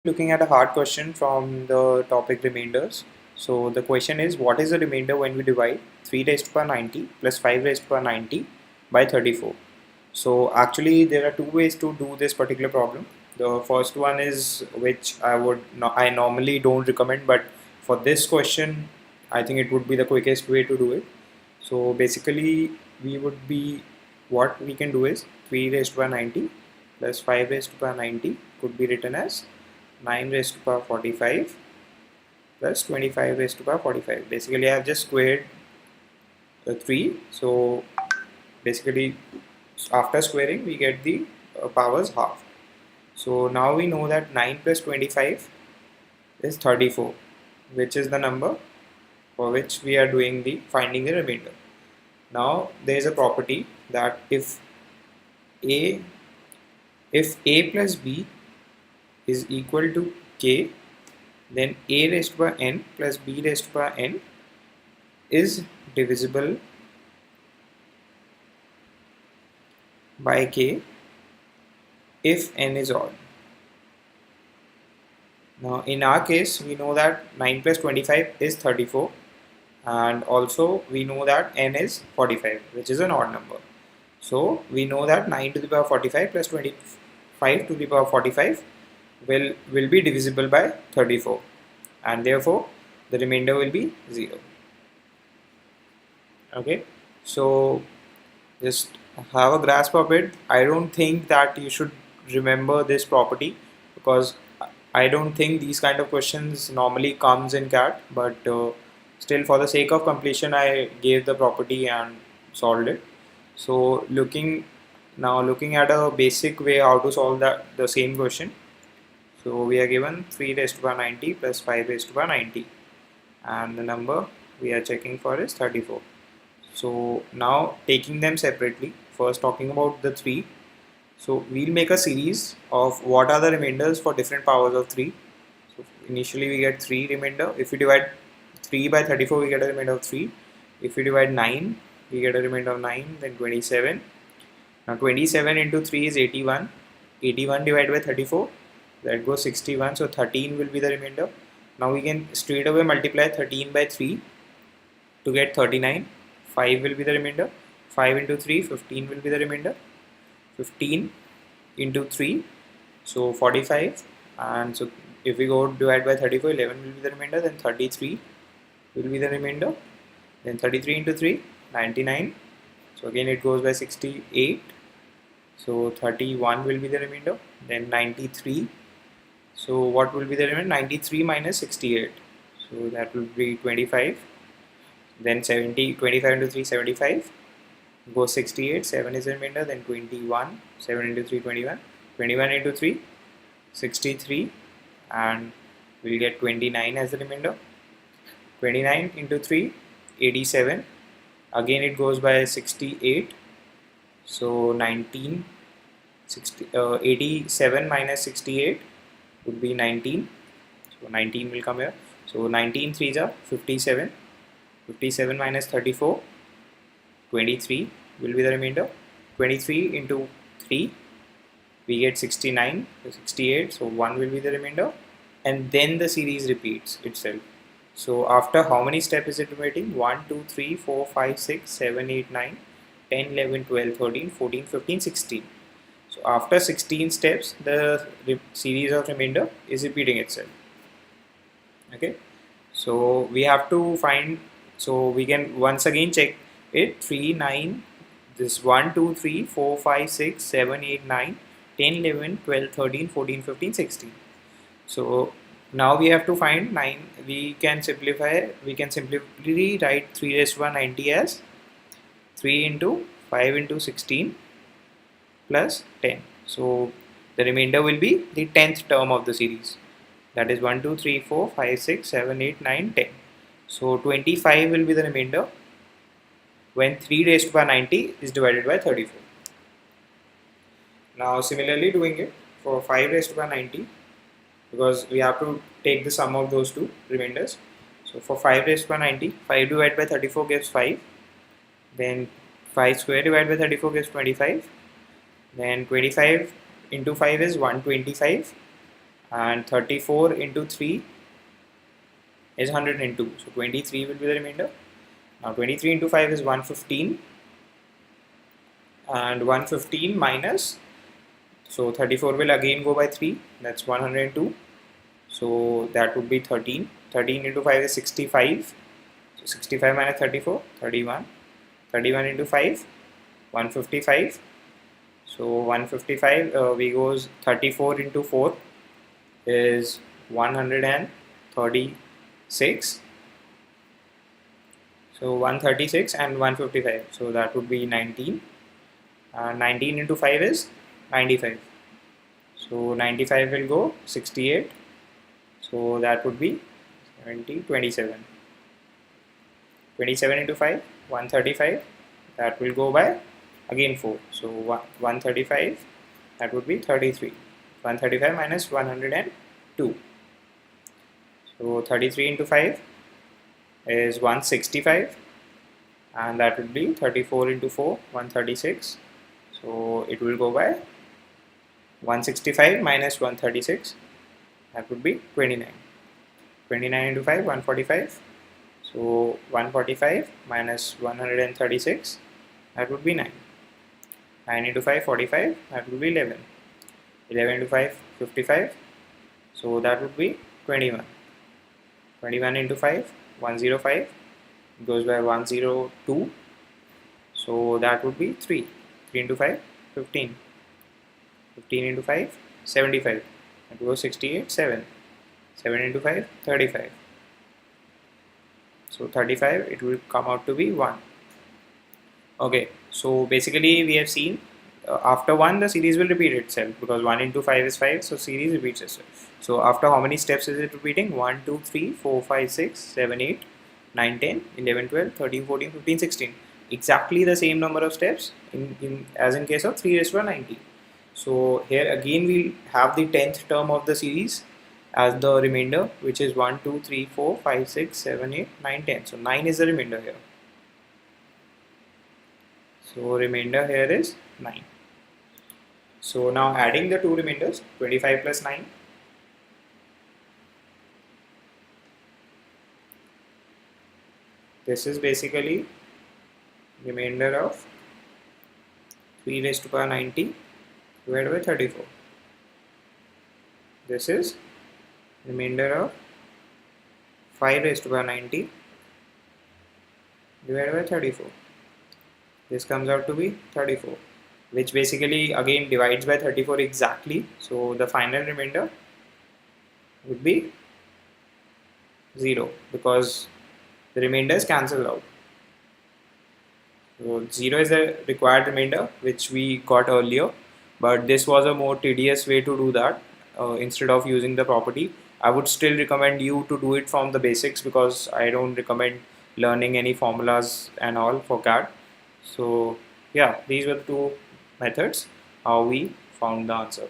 Looking at a hard question from the topic remainders. So the question is, what is the remainder when we divide 3 raised to power 90 plus 5 raised to power 90 by 34? So actually there are two ways to do this particular problem. The first one is which I normally don't recommend, but for this question I think it would be the quickest way to do it. So basically what we can do is 3 raised to power 90 plus 5 raised to power 90 could be written as 9 raised to power 45 plus 25 raised to power 45. Basically I have just squared the 3, so basically after squaring we get the powers half. So now we know that 9 plus 25 is 34, which is the number for which we are doing the finding the remainder. Now there is a property that a if a plus b is equal to k, then a raised to power n plus b raised to power n is divisible by k if n is odd. Now in our case we know that 9 plus 25 is 34, and also we know that n is 45, which is an odd number. So we know that 9 to the power 45 plus 25 to the power 45 will be divisible by 34, and therefore the remainder will be 0. Okay, so just have a grasp of it. I don't think that you should remember this property because I don't think these kind of questions normally comes in CAT, but still for the sake of completion I gave the property and solved it. So looking at a basic way how to solve the same question. So we are given 3 raised to power 90 plus 5 raised to power 90, and the number we are checking for is 34. So now taking them separately, first talking about the 3. So we'll make a series of what are the remainders for different powers of 3. So initially we get 3 remainder. If we divide 3 by 34 we get a remainder of 3. If we divide 9 we get a remainder of 9, then 27. Now 27 into 3 is 81. 81 divided by 34, that goes 61, so 13 will be the remainder. Now we can straight away multiply 13 by 3 to get 39. 5 will be the remainder. 5 into 3, 15 will be the remainder. 15 into 3, so 45, and so if we go divide by 34, 11 will be the remainder, then 33 will be the remainder, then 33 into 3, 99, so again it goes by 68, so 31 will be the remainder, then 93. So what will be the remainder? 93 minus 68, so that will be 25, then 70, 25 into 3, 75, goes 68, 7 is the remainder, then 21, 7 into 3, 21, 21 into 3, 63, and we'll get 29 as the remainder. 29 into 3, 87, again it goes by 68, so 19, 87 minus 68 would be 19, so 19 will come here. So 19 3s are 57, 57 minus 34, 23 will be the remainder. 23 into 3 we get 69, so 68, so 1 will be the remainder, and then the series repeats itself. So after how many steps is it repeating? 1 2 3 4 5 6 7 8 9 10 11 12 13 14 15 16. So after 16 steps the series of remainder is repeating itself. Okay, so we have to find, so we can once again check it. 3 9, this 1 2 3 4 5 6 7 8 9 10 11 12 13 14 15 16. So now we have to find 9. We can simply write 3 raised to power 90 as 3 into 5 into 16 plus 10. So the remainder will be the 10th term of the series, that is 1 2 3 4 5 6 7 8 9 10. So 25 will be the remainder when 3 raised to power 90 is divided by 34. Now similarly doing it for 5 raised to power 90, because we have to take the sum of those two remainders. So for 5 raised to power 90, 5 divided by 34 gives 5, then 5 square divided by 34 gives 25, then 25 into 5 is 125, and 34 into 3 is 102. So 23 will be the remainder. Now 23 into 5 is 115, and 115 minus, so 34 will again go by 3, that's 102. So that would be 13. 13 into 5 is 65. So 65 minus 34, 31. 31 into 5, 155. So 155, we goes 34 into 4 is 136. So 136 and 155. So that would be 19. 19 into 5 is 95. So 95 will go 68. So that would be 70, 27. 27 into 5, 135. That will go by again 4. So 135, that would be 33. 135 minus 102. So 33 into 5 is 165, and that would be 34 into 4, 136. So it will go by 165 minus 136, that would be 29. 29 into 5, 145. So 145 minus 136, that would be 9. 9 into 5, 45, that would be 11. 11 into 5, 55. So that would be 21. 21 into 5, 105. It goes by 102. So that would be 3. 3 into 5, 15. 15 into 5, 75. It goes 68, 7. 7 into 5, 35. So 35, it will come out to be 1. Okay, so basically we have seen after 1 the series will repeat itself, because 1 into 5 is 5, so series repeats itself. So after how many steps is it repeating? 1, 2, 3, 4, 5, 6, 7, 8, 9, 10, 11, 12, 13, 14, 15, 16. Exactly the same number of steps as in case of 3 raised to power 90. So here again we'll have the 10th term of the series as the remainder, which is 1, 2, 3, 4, 5, 6, 7, 8, 9, 10. So 9 is the remainder here. So remainder here is 9. So now adding the two remainders, 25 plus 9. This is basically remainder of 3 raised to power 90 divided by 34. This is remainder of 5 raised to power 90 divided by 34. This comes out to be 34, which basically again divides by 34 exactly. So the final remainder would be 0, because the remainders cancel out. So 0 is the required remainder which we got earlier, but this was a more tedious way to do that. Instead of using the property, I would still recommend you to do it from the basics, because I don't recommend learning any formulas and all for CAD. So yeah, these were the two methods how we found the answer.